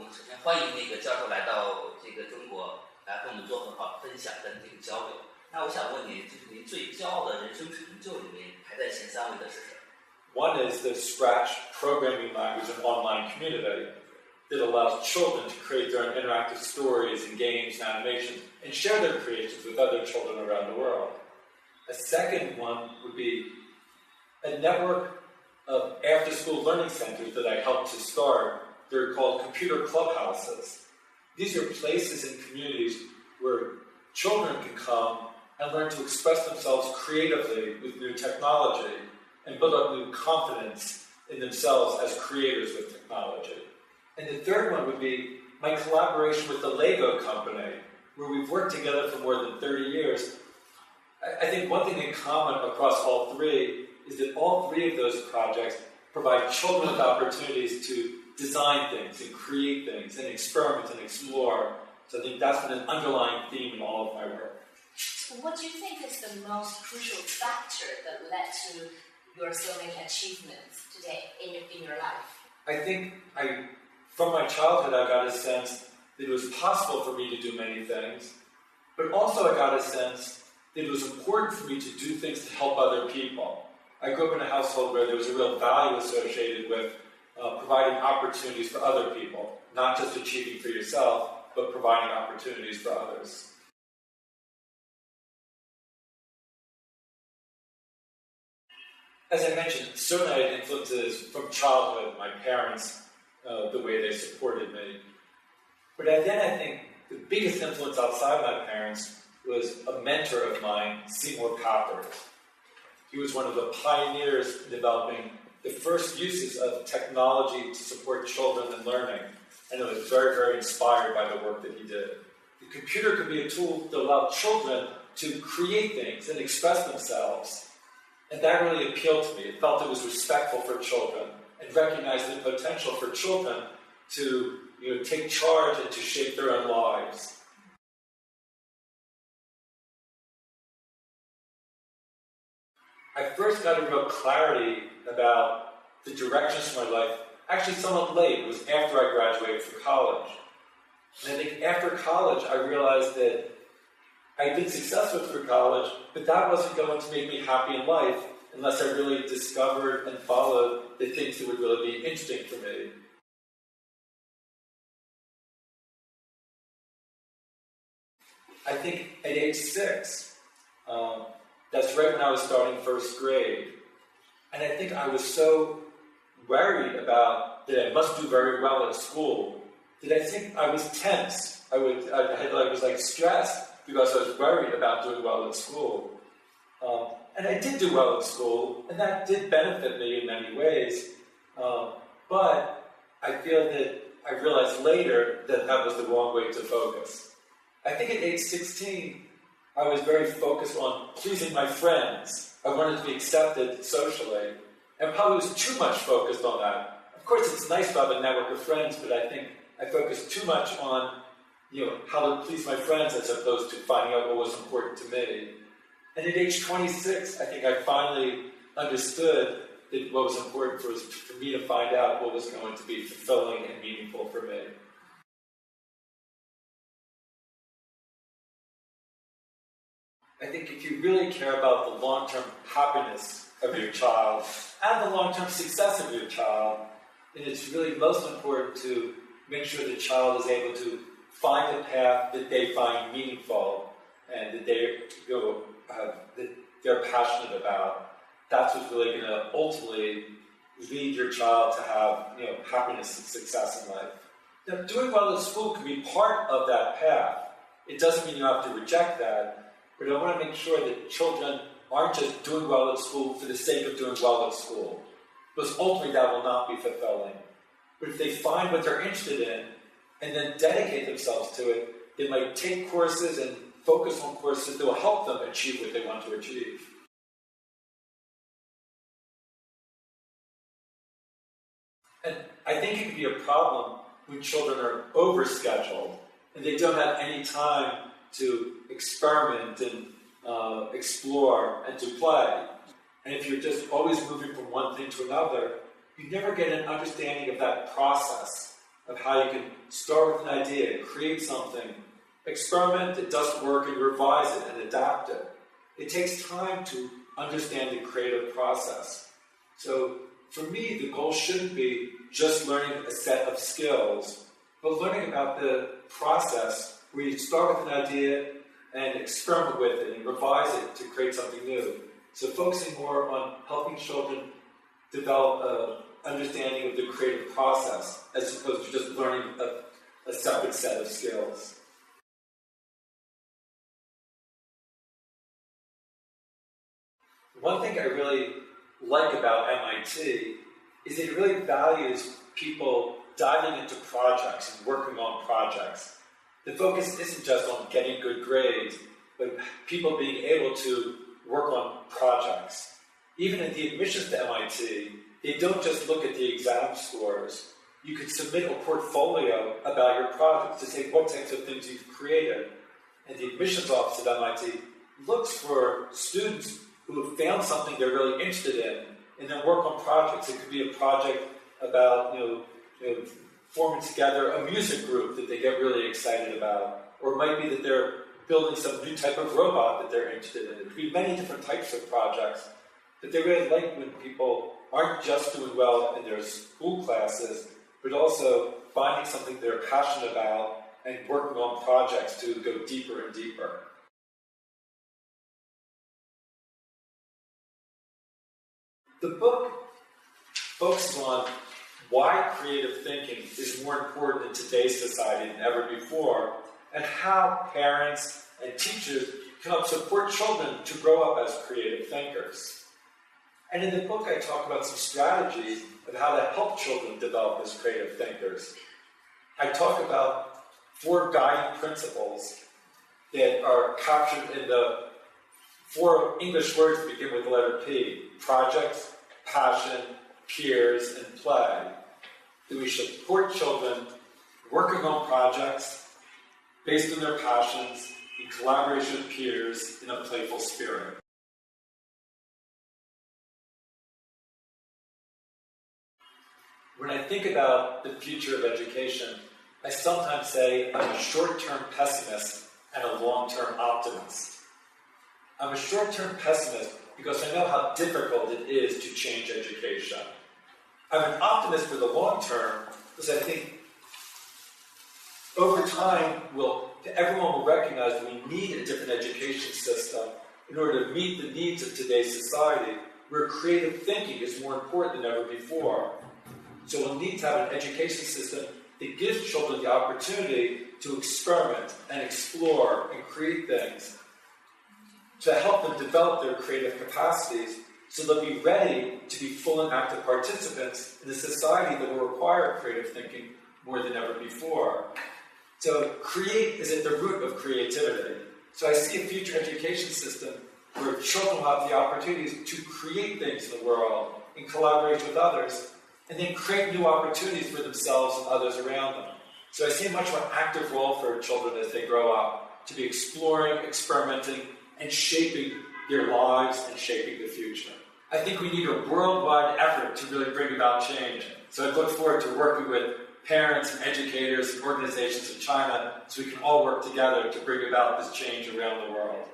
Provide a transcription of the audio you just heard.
首先欢迎教授来到中国，来跟我们做很好的分享跟交流。那我想问你，就是您最骄傲的人生成就里面排在前3位的是什么？ One is the Scratch programming language and online community that allows children to create their own interactive stories and games and animations and share their creations with other children around the world. A second one would be a network of after-school learning centers that I helped to start. They're called computer clubhouses. These are places and communities where children can come and learn to express themselves creatively with new technology and build up new confidence in themselves as creators with technology. And the third one would be my collaboration with the Lego company, where we've worked together for more than 30 years. I think one thing in common across all three is that all three of those projects provide children with opportunities to design things and create things and experiment and explore. So I think that's been an underlying theme in all of my work. What do you think is the most crucial factor that led to your so many achievements today in your life? I think from my childhood, I got a sense that it was possible for me to do many things, but also I got a sense that it was important for me to do things to help other people. I grew up in a household where there was a real value associated with providing opportunities for other people, not just achieving for yourself, but providing opportunities for others. As I mentioned, certainly I had influences from childhood, my parents, the way they supported me. But then I think the biggest influence outside my parents was a mentor of mine, Seymour Papert. He was one of the pioneers in developing the first uses of technology to support children and learning. And I was very, very inspired by the work that he did. The computer could be a tool that allowed children to create things and express themselves. And that really appealed to me. It felt it was respectful for children and recognized the potential for children to take charge and to shape their own lives. I first got a real clarity about the directions for my life, actually somewhat late. It was after I graduated from college. And I think after college, I realized that I'd been successful through college, but that wasn't going to make me happy in life unless I really discovered and followed the things that would really be interesting for me. I think at age 6, that's right when I was starting first grade. And I think I was so worried about that I must do very well at school that I think I was tense. I was stressed because I was worried about doing well at school. And I did do well at school, and that did benefit me in many ways. But I feel that I realized later that that was the wrong way to focus. I think at age 16, I was very focused on pleasing my friends. I wanted to be accepted socially, and probably was too much focused on that. Of course, it's nice to have a network of friends, but I think I focused too much on how to please my friends as opposed to finding out what was important to me. And at age 26, I think I finally understood that what was important was for me to find out what was going to be fulfilling and meaningful for me. I think if you really care about the long-term happiness of your child and the long-term success of your child, then it's really most important to make sure the child is able to find a path that they find meaningful and that that they're passionate about. That's what's really going to ultimately lead your child to have happiness and success in life. Now, doing well at school can be part of that path. It doesn't mean you have to reject that. But I want to make sure that children aren't just doing well at school for the sake of doing well at school, because ultimately that will not be fulfilling. But if they find what they're interested in and then dedicate themselves to it, they might take courses and focus on courses that will help them achieve what they want to achieve. And I think it can be a problem when children are overscheduled and they don't have any time to experiment and explore and to play. And if you're just always moving from one thing to another, you never get an understanding of that process of how you can start with an idea, create something, experiment, it doesn't work, and revise it and adapt it. It takes time to understand the creative process. So for me, the goal shouldn't be just learning a set of skills, but learning about the process where you start with an idea and experiment with it and revise it to create something new. So focusing more on helping children develop an understanding of the creative process as opposed to just learning a separate set of skills. One thing I really like about MIT is it really values people diving into projects and working on projects. The focus isn't just on getting good grades, but people being able to work on projects. Even at the admissions to MIT, they don't just look at the exam scores. You can submit a portfolio about your project to say what types of things you've created. And the admissions office at MIT looks for students who have found something they're really interested in and then work on projects. It could be a project about forming together a music group that they get really excited about. Or it might be that they're building some new type of robot that they're interested in. It could be many different types of projects. But they really like when people aren't just doing well in their school classes, but also finding something they're passionate about and working on projects to go deeper and deeper. The book focuses on why creative thinking is more important in today's society than ever before, and how parents and teachers can help support children to grow up as creative thinkers. And in the book, I talk about some strategies of how to help children develop as creative thinkers. I talk about 4 guiding principles that are captured in the 4 English words that begin with the letter P: projects, passion, peers, and play. That we should support children working on projects based on their passions, in collaboration with peers, in a playful spirit. When I think about the future of education, I sometimes say I'm a short-term pessimist and a long-term optimist. I'm a short-term pessimist because I know how difficult it is to change education. I'm an optimist for the long term because I think over time everyone will recognize that we need a different education system in order to meet the needs of today's society, where creative thinking is more important than ever before. So we'll need to have an education system that gives children the opportunity to experiment and explore and create things to help them develop their creative capacities so they'll be ready to be full and active participants in a society that will require creative thinking more than ever before. So create is at the root of creativity. So I see a future education system where children will have the opportunities to create things in the world in collaboration with others, and then create new opportunities for themselves and others around them. So I see a much more active role for children as they grow up, to be exploring, experimenting, and shaping their lives and shaping the future. I think we need a worldwide effort to really bring about change. So I look forward to working with parents and educators and organizations in China so we can all work together to bring about this change around the world.